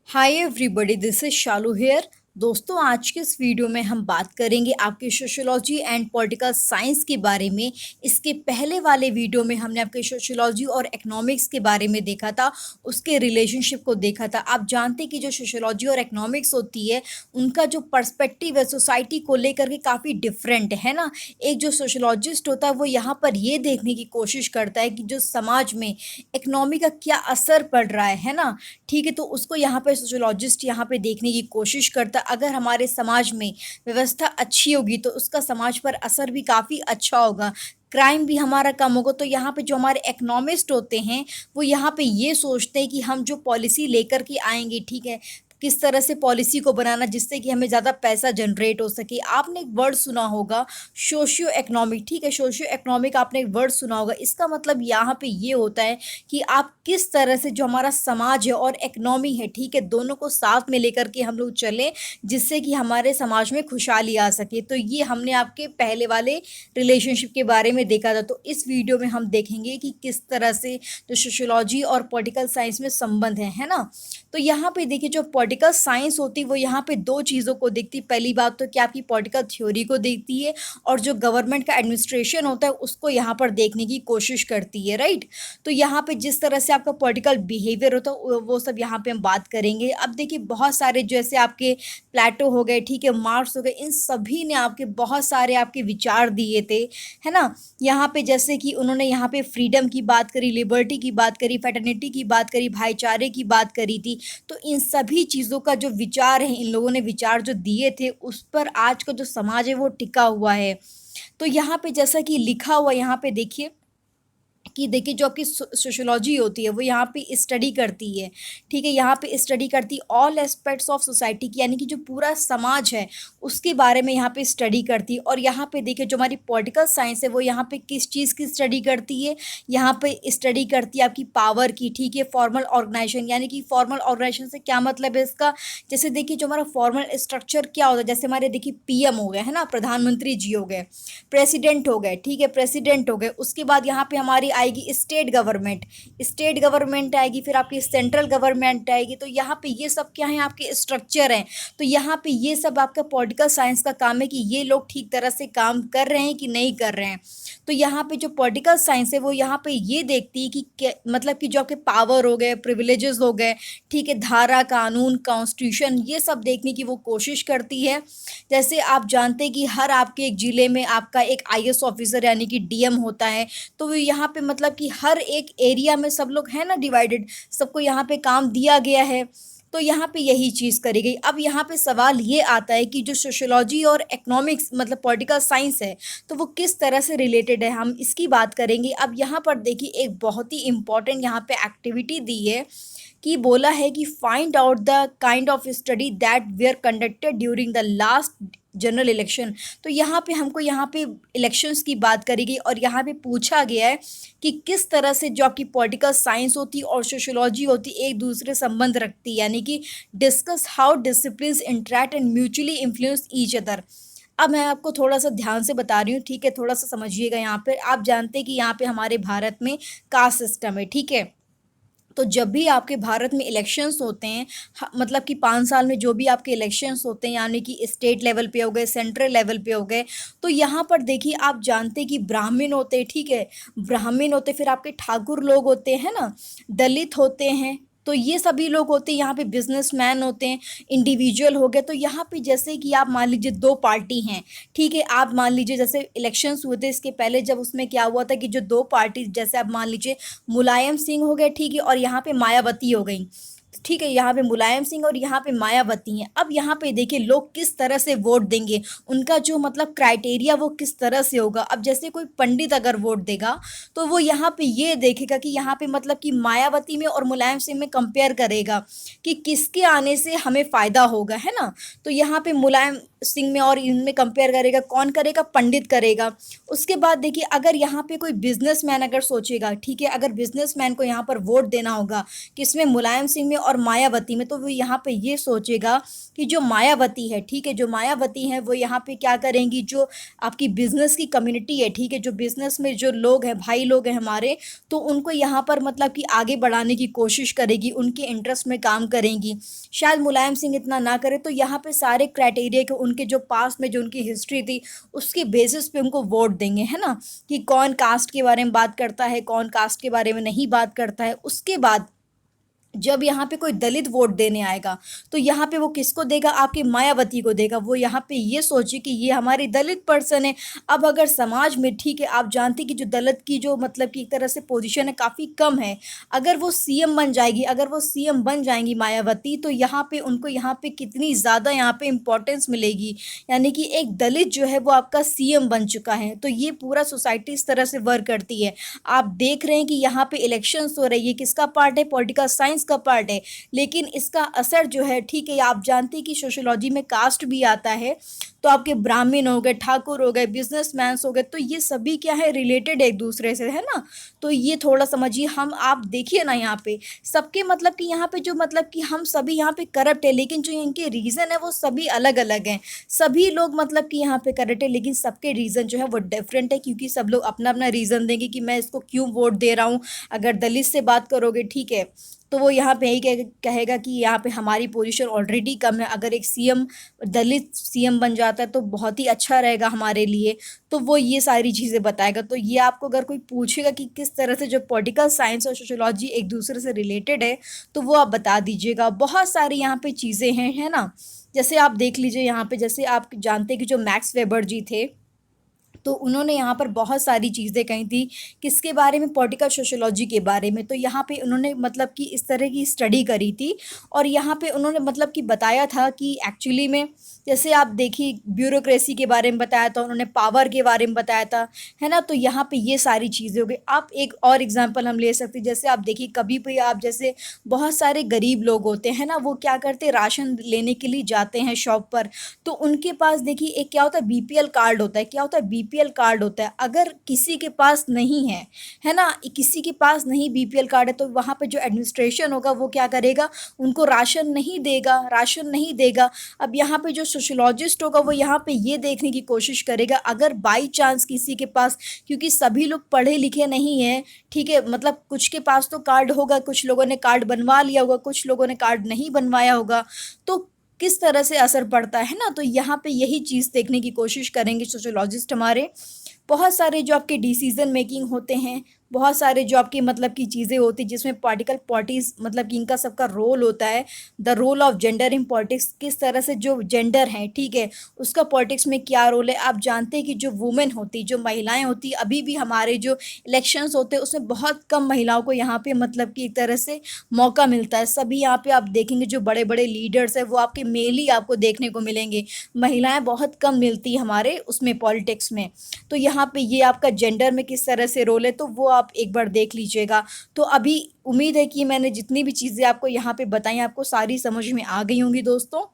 Hi everybody, this is Shalu here. दोस्तों, आज के इस वीडियो में हम बात करेंगे आपके सोशियोलॉजी एंड पॉलिटिकल साइंस के बारे में। इसके पहले वाले वीडियो में हमने आपके सोशियोलॉजी और इकोनॉमिक्स के बारे में देखा था, उसके रिलेशनशिप को देखा था। आप जानते हैं कि जो सोशियोलॉजी और इकोनॉमिक्स होती है, उनका जो पर्सपेक्टिव है सोसाइटी को लेकर के काफ़ी डिफरेंट है ना। एक जो सोशियोलॉजिस्ट होता है वो यहाँ पर ये देखने की कोशिश करता है कि जो समाज में इकोनॉमी का क्या असर पड़ रहा है ना। ठीक है, तो उसको यहाँ पे सोशियोलॉजिस्ट यहाँ पे देखने की कोशिश करता है। अगर हमारे समाज में व्यवस्था अच्छी होगी तो उसका समाज पर असर भी काफ़ी अच्छा होगा, क्राइम भी हमारा कम होगा। तो यहाँ पे जो हमारे इकोनॉमिस्ट होते हैं वो यहाँ पे ये सोचते हैं कि हम जो पॉलिसी लेकर के आएंगे, ठीक है, किस तरह से पॉलिसी को बनाना जिससे कि हमें ज़्यादा पैसा जनरेट हो सके। आपने एक वर्ड सुना होगा सोशियो इकोनॉमिक, ठीक है, सोशियो इकोनॉमिक आपने एक वर्ड सुना होगा। इसका मतलब यहाँ पे ये होता है कि आप किस तरह से जो हमारा समाज है और इकोनॉमी है, ठीक है, दोनों को साथ में लेकर के हम लोग चलें जिससे कि हमारे समाज में खुशहाली आ सके। तो ये हमने आपके पहले वाले रिलेशनशिप के बारे में देखा था। तो इस वीडियो में हम देखेंगे कि किस तरह से जो सोशियोलॉजी और पॉलिटिकल साइंस में संबंध है ना। तो यहाँ पे देखिए, जो पॉलिटिकल साइंस होती है वो यहाँ पे दो चीज़ों को देखती है। पहली बात तो कि आपकी पॉलिटिकल थ्योरी को देखती है, और जो गवर्नमेंट का एडमिनिस्ट्रेशन होता है उसको यहाँ पर देखने की कोशिश करती है, राइट। तो यहाँ पे जिस तरह से आपका पॉलिटिकल बिहेवियर होता है वो सब यहाँ पे हम बात करेंगे। अब देखिए, बहुत सारे जैसे आपके प्लेटो हो गए, ठीक है, मार्क्स हो गए, इन सभी ने आपके बहुत सारे आपके विचार दिए थे, है ना। यहाँ पे जैसे कि उन्होंने यहाँ पे फ्रीडम की बात करी, लिबर्टी की बात करी, फैटर्निटी की बात करी, भाईचारे की बात करी थी। तो इन सभी चीज़ों का जो विचार है, इन लोगों ने विचार जो दिए थे उस पर आज का जो समाज है वो टिका हुआ है। तो यहाँ पे जैसा कि लिखा हुआ यहाँ पे देखिए कि देखिए, जो आपकी सोशियोलॉजी होती है वो यहाँ पे स्टडी करती है, ठीक है, यहाँ पे स्टडी करती है ऑल एस्पेक्ट्स ऑफ सोसाइटी की, यानी कि जो पूरा समाज है उसके बारे में यहाँ पे स्टडी करती है। और यहाँ पे देखिए, जो हमारी पॉलिटिकल साइंस है वो यहाँ पे किस चीज़ की स्टडी करती है, यहाँ पे स्टडी करती है आपकी पावर की, ठीक है, फॉर्मल ऑर्गेनाइजेशन। यानी कि फॉर्मल ऑर्गेनाइजेशन से क्या मतलब है इसका, जैसे देखिए जो हमारा फॉर्मल स्ट्रक्चर क्या होता है, जैसे हमारे देखिए पीएम हो गए, है ना, प्रधानमंत्री जी हो गए, प्रेसिडेंट हो गए, ठीक है, प्रेसिडेंट हो गए। उसके बाद यहाँ पे हमारी आएगी स्टेट गवर्नमेंट, स्टेट गवर्नमेंट आएगी, फिर आपकी सेंट्रल गवर्नमेंट आएगी। तो यहाँ पे ये सब क्या है, आपके स्ट्रक्चर हैं। तो यहाँ पे ये सब आपका पॉलिटिकल साइंस का काम है कि ये लोग ठीक तरह से काम कर रहे हैं कि नहीं कर रहे हैं। तो यहाँ पे जो पॉलिटिकल साइंस है वो यहाँ पे ये देखती है कि मतलब कि जो आपके पावर हो गए, प्रिविलेजेस हो गए, ठीक है, धारा, कानून, कॉन्स्टिट्यूशन, ये सब देखने की वो कोशिश करती है। जैसे आप जानते हैं कि हर आपके एक ज़िले में आपका एक आईएएस ऑफिसर यानी कि डीएम होता है। तो वो यहाँ पे मतलब कि हर एक एरिया में सब लोग हैं ना डिवाइडेड, सबको यहाँ पे काम दिया गया है। तो यहाँ पे यही चीज़ करी गई। अब यहाँ पे सवाल ये आता है कि जो सोशियोलॉजी और इकोनॉमिक्स मतलब पॉलिटिकल साइंस है, तो वो किस तरह से रिलेटेड है, हम इसकी बात करेंगे। अब यहाँ पर देखिए, एक बहुत ही इंपॉर्टेंट यहाँ पे एक्टिविटी दी है कि बोला है कि find out the kind of study that were conducted during the last general election. तो यहाँ पे हमको यहाँ पे इलेक्शंस की बात करी गई, और यहाँ पे पूछा गया है कि किस तरह से जो आपकी पॉलिटिकल साइंस होती और सोशियोलॉजी होती एक दूसरे संबंध रखती है, यानी कि discuss how disciplines interact and mutually influence each other. अब मैं आपको थोड़ा सा ध्यान से बता रही हूँ, ठीक है, थोड़ा सा समझिएगा। यहाँ पे आप जानते हैं कि यहाँ पे हमारे भारत में कास्ट सिस्टम है, ठीक है। तो जब भी आपके भारत में इलेक्शंस होते हैं, मतलब कि 5 साल में जो भी आपके इलेक्शंस होते हैं, यानी कि स्टेट लेवल पे हो गए, सेंट्रल लेवल पे हो गए, तो यहाँ पर देखिए आप जानते हैं कि ब्राह्मण होते हैं, ठीक है, ब्राह्मण होते, फिर आपके ठाकुर लोग होते हैं ना, दलित होते हैं। तो ये सभी लोग होते हैं, यहाँ पे बिजनेसमैन होते हैं, इंडिविजुअल हो गए। तो यहाँ पे जैसे कि आप मान लीजिए दो पार्टी हैं, ठीक है, आप मान लीजिए जैसे इलेक्शंस हुए थे इसके पहले, जब उसमें क्या हुआ था कि जो दो पार्टी, जैसे आप मान लीजिए मुलायम सिंह हो गए, ठीक है, और यहाँ पे मायावती हो गई, ठीक है, यहाँ पे मुलायम सिंह और यहाँ पे मायावती हैं। अब यहाँ पे देखिए लोग किस तरह से वोट देंगे, उनका जो मतलब क्राइटेरिया वो किस तरह से होगा। अब जैसे कोई पंडित अगर वोट देगा तो वो यहाँ पे ये देखेगा कि यहाँ पे मतलब कि मायावती में और मुलायम सिंह में कंपेयर करेगा कि किसके आने से हमें फ़ायदा होगा, है ना। तो यहाँ पे मुलायम सिंह में और इनमें कंपेयर करेगा, कौन करेगा? पंडित करेगा। उसके बाद देखिए अगर यहाँ पे कोई बिजनेसमैन अगर सोचेगा, ठीक है, अगर बिजनेसमैन को यहाँ पर वोट देना होगा किसमें? मुलायम सिंह में और मायावती में, तो वो यहाँ पे ये सोचेगा कि जो मायावती है, ठीक है, जो मायावती है वो यहाँ पे क्या करेंगी, जो आपकी बिजनेस की कम्युनिटी है, ठीक है, जो बिजनेस में जो लोग हैं, भाई लोग हैं हमारे, तो उनको यहाँ पर मतलब कि आगे बढ़ाने की कोशिश करेगी, उनके इंटरेस्ट में काम करेंगी। शायद मुलायम सिंह इतना ना करे, तो यहाँ पे सारे क्राइटेरिया के उनके जो पास में जो उनकी हिस्ट्री थी उसके बेसिस पे उनको वोट देंगे, है ना, कि कौन कास्ट के बारे में बात करता है, कौन कास्ट के बारे में नहीं बात करता है। उसके बाद जब यहाँ पे कोई दलित वोट देने आएगा तो यहाँ पे वो किसको देगा? आपकी मायावती को देगा। वो यहाँ पे ये सोचे कि ये हमारी दलित पर्सन है। अब अगर समाज में, ठीक है, आप जानते कि जो दलित की जो मतलब कि एक तरह से पोजीशन है काफ़ी कम है, अगर वो सीएम बन जाएगी, अगर वो सीएम बन जाएंगी मायावती, तो यहाँ पे उनको यहाँ पे कितनी ज़्यादा यहाँ पे इम्पोर्टेंस मिलेगी, यानी कि एक दलित जो है वो आपका सीएम बन चुका है। तो ये पूरा सोसाइटी इस तरह से वर्क करती है। आप देख रहे हैं कि यहाँ पे इलेक्शंस हो रही है, किसका पार्ट है? पॉलिटिकल साइंस का पार्ट है, लेकिन इसका असर जो है, ठीक है, आप जानते हैं कि सोशियोलॉजी में कास्ट भी आता है, तो आपके ब्राह्मण हो गए, ठाकुर हो गए, बिजनेसमैन हो गए, तो ये सभी क्या है? रिलेटेड है एक दूसरे से, है ना। तो ये थोड़ा समझिए। हम आप देखिए ना यहाँ पे सबके मतलब कि यहाँ पे जो मतलब कि हम सभी यहाँ पे करप्ट है, लेकिन जो इनके रीज़न है वो सभी अलग अलग हैं। सभी लोग मतलब कि यहाँ पे करप्ट है, लेकिन सबके रीज़न जो है वो डिफरेंट है, क्योंकि सब लोग अपना अपना रीज़न देंगे कि मैं इसको क्यों वोट दे रहा हूँ। अगर दलित से बात करोगे, ठीक है, तो वो यहाँ पे यही कहेगा कि यहाँ पे हमारी पोजीशन ऑलरेडी कम है, अगर एक सीएम दलित सीएम बन जाता है तो बहुत ही अच्छा रहेगा हमारे लिए। तो वो ये सारी चीज़ें बताएगा। तो ये आपको अगर कोई पूछेगा कि किस तरह से जो पॉलिटिकल साइंस और सोशियोलॉजी एक दूसरे से रिलेटेड है, तो वो आप बता दीजिएगा। बहुत सारी यहाँ पे चीज़ें हैं, है ना। जैसे आप देख लीजिए यहाँ पे, जैसे आप जानते हैं कि जो मैक्स वेबर जी थे, तो उन्होंने यहाँ पर बहुत सारी चीज़ें कही थी, किसके बारे में? पॉलिटिकल सोशियोलॉजी के बारे में। तो यहाँ पे उन्होंने मतलब कि इस तरह की स्टडी करी थी, और यहाँ पे उन्होंने मतलब कि बताया था कि एक्चुअली में, जैसे आप देखिए ब्यूरोक्रेसी के बारे में बताया था उन्होंने, पावर के बारे में बताया था, है ना। तो यहाँ पे ये सारी चीज़ें हो गई। आप एक और एग्जांपल हम ले सकते हैं, जैसे आप देखिए कभी भी आप जैसे बहुत सारे गरीब लोग होते हैं ना, वो क्या करते हैं? राशन लेने के लिए जाते हैं शॉप पर, तो उनके पास देखिए एक क्या होता है? बीपीएल कार्ड होता है। क्या होता है? बीपीएल कार्ड होता है। अगर किसी के पास नहीं है ना, किसी के पास नहीं बीपीएल कार्ड है, तो वहाँ पे जो एडमिनिस्ट्रेशन होगा वो क्या करेगा? उनको राशन नहीं देगा, राशन नहीं देगा। अब यहाँ पे जो सोशियोलॉजिस्ट होगा वो यहाँ पे ये देखने की कोशिश करेगा, अगर बाई चांस किसी के पास, क्योंकि सभी लोग पढ़े लिखे नहीं हैं, ठीक है, मतलब कुछ के पास तो कार्ड होगा, कुछ लोगों ने कार्ड बनवा लिया होगा, कुछ लोगों ने कार्ड नहीं बनवाया होगा, तो किस तरह से असर पड़ता है ना। तो यहाँ पे यही चीज़ देखने की कोशिश करेंगे सोशियोलॉजिस्ट हमारे। बहुत सारे जो आपके डिसीजन मेकिंग होते हैं, बहुत सारे जो आपकी मतलब की चीज़ें होती हैं जिसमें पॉलिटिकल पार्टीज मतलब कि इनका सबका रोल होता है। The role of gender in politics, किस तरह से जो जेंडर हैं, ठीक है, उसका पॉलिटिक्स में क्या रोल है। आप जानते हैं कि जो वुमेन होती, जो महिलाएं होती, अभी भी हमारे जो इलेक्शंस होते हैं उसमें बहुत कम महिलाओं को यहाँ पे मतलब कि एक तरह से मौका मिलता है। सभी यहाँ पे आप देखेंगे जो बड़े बड़े लीडर्स हैं वो आपके मेल ही आपको देखने को मिलेंगे, महिलाएं बहुत कम मिलती हैं हमारे उसमें पॉलिटिक्स में। तो यहाँ पे ये आपका जेंडर में किस तरह से रोल है, तो वो आप एक बार देख लीजिएगा। तो अभी उम्मीद है कि मैंने जितनी भी चीज़ें आपको यहाँ पे बताई आपको सारी समझ में आ गई होंगी दोस्तों।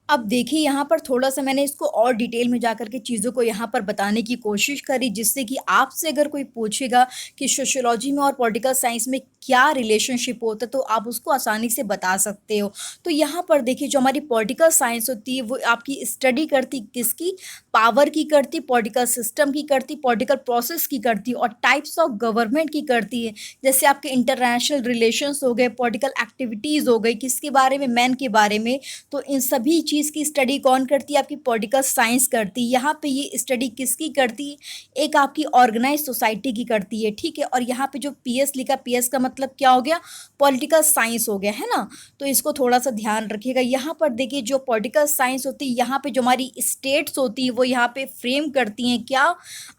अब देखिए यहाँ पर थोड़ा-सा मैंने इसको और डिटेल में जाकर के चीज़ों को यहाँ पर बताने की कोशिश करी, जिससे कि आपसे अगर कोई पूछेगा कि सोशियोलॉजी में और पॉलिटिकल साइंस में क्या रिलेशनशिप होता है, तो आप उसको आसानी से बता सकते हो। तो यहाँ पर देखिए जो हमारी पॉलिटिकल साइंस होती है वो आपकी स्टडी करती किसकी? पावर की करती, पॉलिटिकल सिस्टम की करती, पॉलिटिकल प्रोसेस की करती और टाइप्स ऑफ गवर्नमेंट की करती है। जैसे आपके इंटरनेशनल रिलेशंस हो गए, पॉलिटिकल एक्टिविटीज़ हो गई, किसके बारे में? मैन के बारे में। तो इन सभी चीज़ की स्टडी कौन करती है? आपकी पॉलिटिकल साइंस करती है। यहाँ पे ये स्टडी किसकी करती है? एक आपकी ऑर्गेनाइज सोसाइटी की करती है, ठीक है। और यहाँ पे जो पीएस लिखा, पीएस का मतलब क्या हो गया? पॉलिटिकल साइंस हो गया, है ना। तो इसको थोड़ा सा ध्यान रखिएगा। यहाँ पर देखिए जो पॉलिटिकल साइंस होती है, यहाँ पे जो हमारी स्टेट्स होती है वो यहाँ पे फ्रेम करती हैं क्या?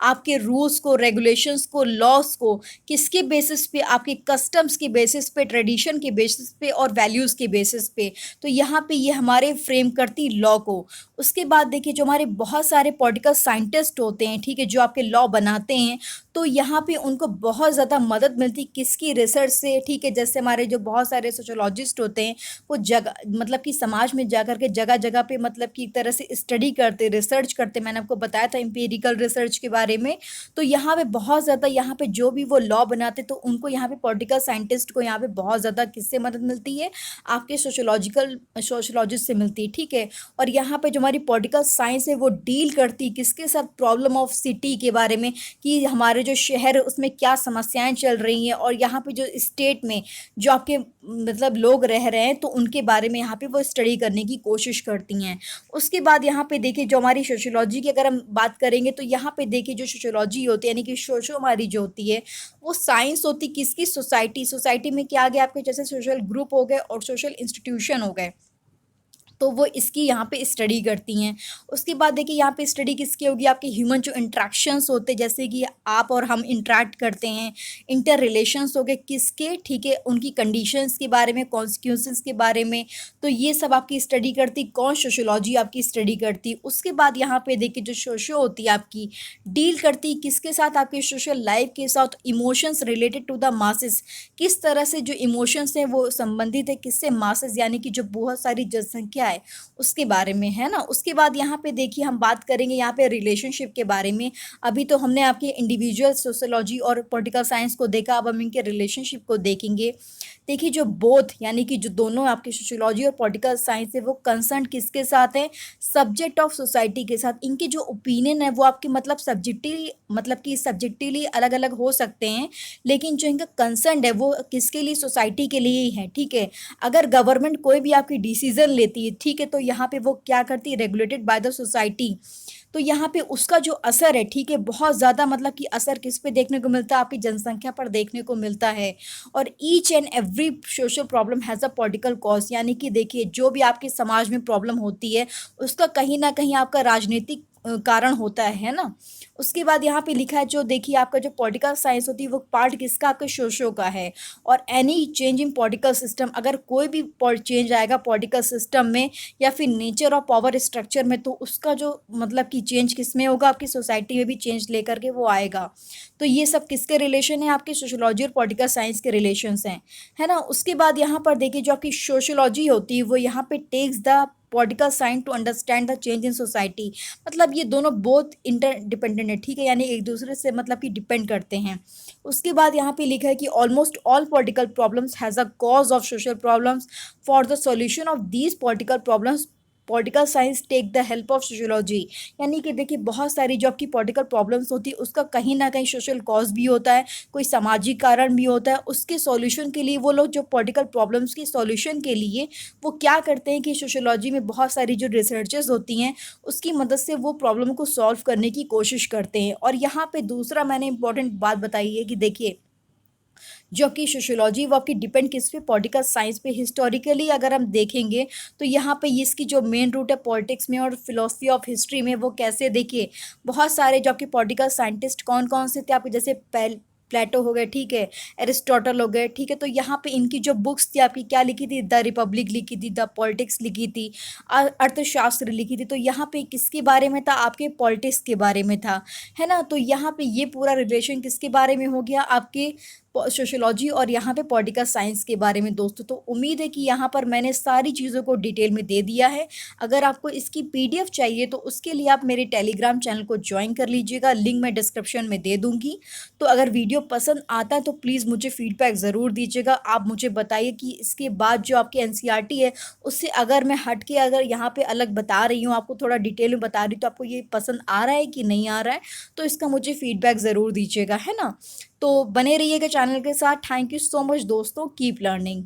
आपके रूल्स को, रेगुलेशंस को, लॉस को, किसके बेसिस पे? आपके कस्टम्स के बेसिस पे, ट्रेडिशन के बेसिस पे और वैल्यूज़ के बेसिस पे। तो यहाँ पे ये हमारे फ्रेम करती लॉ को। उसके बाद देखिए जो हमारे बहुत सारे पॉलिटिकल साइंटिस्ट होते हैं, ठीक है, जो आपके लॉ बनाते हैं, तो यहाँ पे उनको बहुत ज़्यादा मदद मिलती किसकी रिसर्च से, ठीक है। जैसे हमारे जो बहुत सारे सोशोलॉजिस्ट होते हैं, वो जगह मतलब कि समाज में जाकर के जगह जगह पे मतलब कि एक तरह से स्टडी करते, रिसर्च करते। मैंने आपको बताया था एम्पिरिकल रिसर्च के बारे में। तो यहाँ पे बहुत ज़्यादा, यहाँ पे जो भी वो लॉ बनाते, तो उनको यहाँ पे पॉलिटिकल साइंटिस्ट को यहाँ पे बहुत ज़्यादा किससे मदद मिलती है, आपके सोशोलॉजिस्ट से मिलती है, ठीक है। और यहाँ पे जो हमारी पॉलिटिकल साइंस है वो डील करती किसके साथ, प्रॉब्लम ऑफ सिटी के बारे में, कि हमारे जो शहर है उसमें क्या समस्याएं चल रही हैं, और यहाँ पे जो स्टेट में जो आपके मतलब लोग रह रहे हैं, तो उनके बारे में यहाँ पे वो स्टडी करने की कोशिश करती हैं। उसके बाद यहाँ पे देखिए जो हमारी सोशियोलॉजी की अगर हम बात करेंगे, तो यहाँ पे देखिए जो सोशियोलॉजी होती है, यानी कि सोशो हमारी जो होती है, वो साइंस होती किसकी, सोसाइटी में क्या आ गया आपके, जैसे सोशल ग्रुप हो गए और सोशल इंस्टीट्यूशन हो गए, तो वो इसकी यहाँ पे स्टडी करती हैं। उसके बाद देखिए यहाँ पे स्टडी किसकी होगी, आपके ह्यूमन जो इंट्रैक्शंस होते हैं, जैसे कि आप और हम इंटरेक्ट करते हैं, इंटर रिलेशंस हो गए किसके, ठीक है, उनकी कंडीशंस के बारे में, कॉन्सिक्वेंसेस के बारे में। तो ये सब आपकी स्टडी करती कौन, सोशोलॉजी आपकी स्टडी करती। उसके बाद यहाँ पे देखिए जो सोशो होती है आपकी, डील करती किसके साथ, आपके सोशल लाइफ के साथ, emotions related to the masses, किस तरह से जो इमोशंस हैं वो संबंधित है किससे, मासेस, यानी कि जो बहुत सारी जनसंख्या है उसके बारे में, है ना। उसके बाद यहाँ पे देखिए हम बात करेंगे यहाँ पे रिलेशनशिप के बारे में। अभी तो हमने आपके इंडिविजुअल सोशोलॉजी और पॉलिटिकल साइंस को देखा, अब हम इनके रिलेशनशिप को देखेंगे। देखिए जो बोथ यानी कि जो दोनों आपके सोशोलॉजी और पॉलिटिकल साइंस है, वो कंसर्न किसके साथ है, सब्जेक्ट ऑफ सोसाइटी के साथ। इनके जो ओपिनियन है वो आपके सब्जेक्टिवली अलग अलग हो सकते हैं, लेकिन जो इनका कंसर्न है वो किसके लिए, सोसाइटी के लिए ही है, ठीक है। अगर गवर्नमेंट कोई भी आपकी डिसीजन लेती है, ठीक है, तो यहाँ पे वो क्या करती है, रेगुलेटेड बाय द सोसाइटी। तो यहाँ पे उसका जो असर है, ठीक है, बहुत ज़्यादा मतलब कि असर किस पे देखने को मिलता है, आपकी जनसंख्या पर देखने को मिलता है। और each and every social problem has a political cause, यानी कि देखिए जो भी आपके समाज में प्रॉब्लम होती है, उसका कहीं ना कहीं आपका राजनीतिक कारण होता है ना। उसके बाद यहाँ पे लिखा है, जो देखिए आपका जो पॉलिटिकल साइंस होती है वो पार्ट किसका, आपके सोशो का है। और any change in political system, अगर कोई भी चेंज आएगा पॉलिटिकल सिस्टम में या फिर नेचर और पावर स्ट्रक्चर में, तो उसका जो मतलब कि चेंज किस में होगा, आपकी सोसाइटी में भी चेंज लेकर के वो आएगा। तो ये सब किसके रिलेशन है, आपके सोशोलॉजी और पॉलिटिकल साइंस के रिलेशंस हैं, है ना। उसके बाद यहाँ पर देखिए जो आपकी सोशोलॉजी होती है वो यहाँ पे takes the political science to understand the change in society. मतलब ये दोनों बहुत इंटरडिपेंडेंट है, ठीक है, यानी एक दूसरे से मतलब कि डिपेंड करते हैं। उसके बाद यहाँ पे लिखा है कि almost all political problems has a cause of social problems, for the solution of these political problems political science tech the help of sociology. यानी कि देखिए बहुत सारी जो आपकी पॉलिटिकल प्रॉब्लम्स होती है उसका कहीं ना कहीं सोशल कॉज भी होता है, कोई सामाजिक कारण भी होता है। उसके सॉल्यूशन के लिए वो लोग जो पॉलिटिकल प्रॉब्लम्स के सॉल्यूशन के लिए वो क्या करते हैं कि सोशोलॉजी में बहुत सारी जो रिसर्चेस होती हैं उसकी मदद से वो प्रॉब्लम को सॉल्व करने की कोशिश करते हैं। और यहाँ पे दूसरा मैंने इंपॉर्टेंट बात बताई है कि देखिए जो आपकी सोशोलॉजी वो आपकी डिपेंड किस पे, पॉलिटिकल साइंस पे। हिस्टोरिकली अगर हम देखेंगे तो यहाँ पे इसकी जो मेन रूट है पॉलिटिक्स में और फिलोसफी ऑफ हिस्ट्री में, वो कैसे, देखिए बहुत सारे जो आपके पॉलिटिकल साइंटिस्ट कौन कौन से थे आपके, जैसे प्लेटो हो गए, ठीक है, एरिस्टोटल हो गए, ठीक है। तो यहाँ पे इनकी जो बुक्स थी आपकी क्या लिखी थी, द रिपब्लिक लिखी थी, द पॉलिटिक्स लिखी थी, अर्थशास्त्र लिखी थी। तो यहाँ पे किसके बारे में था, आपके पॉलिटिक्स के बारे में था, है ना। तो यहाँ पे ये पूरा रिलेशन किसके बारे में हो गया, आपके सोशोलॉजी और यहाँ पे पॉलिटिकल साइंस के बारे में दोस्तों। तो उम्मीद है कि यहाँ पर मैंने सारी चीज़ों को डिटेल में दे दिया है। अगर आपको इसकी पीडीएफ चाहिए तो उसके लिए आप मेरे टेलीग्राम चैनल को ज्वाइन कर लीजिएगा, लिंक मैं डिस्क्रिप्शन में दे दूँगी। तो अगर वीडियो पसंद आता है तो प्लीज़ मुझे फीडबैक ज़रूर दीजिएगा। आप मुझे बताइए कि इसके बाद जो आपकी एनसीईआरटी है उससे अगर मैं हट के अगर यहाँ पे अलग बता रही हूँ, आपको थोड़ा डिटेल में बता रही हूँ, तो आपको ये पसंद आ रहा है कि नहीं आ रहा है, तो इसका मुझे फीडबैक ज़रूर दीजिएगा, है ना। तो बने रहिएगा चैनल के साथ। थैंक यू सो मच दोस्तों, कीप लर्निंग।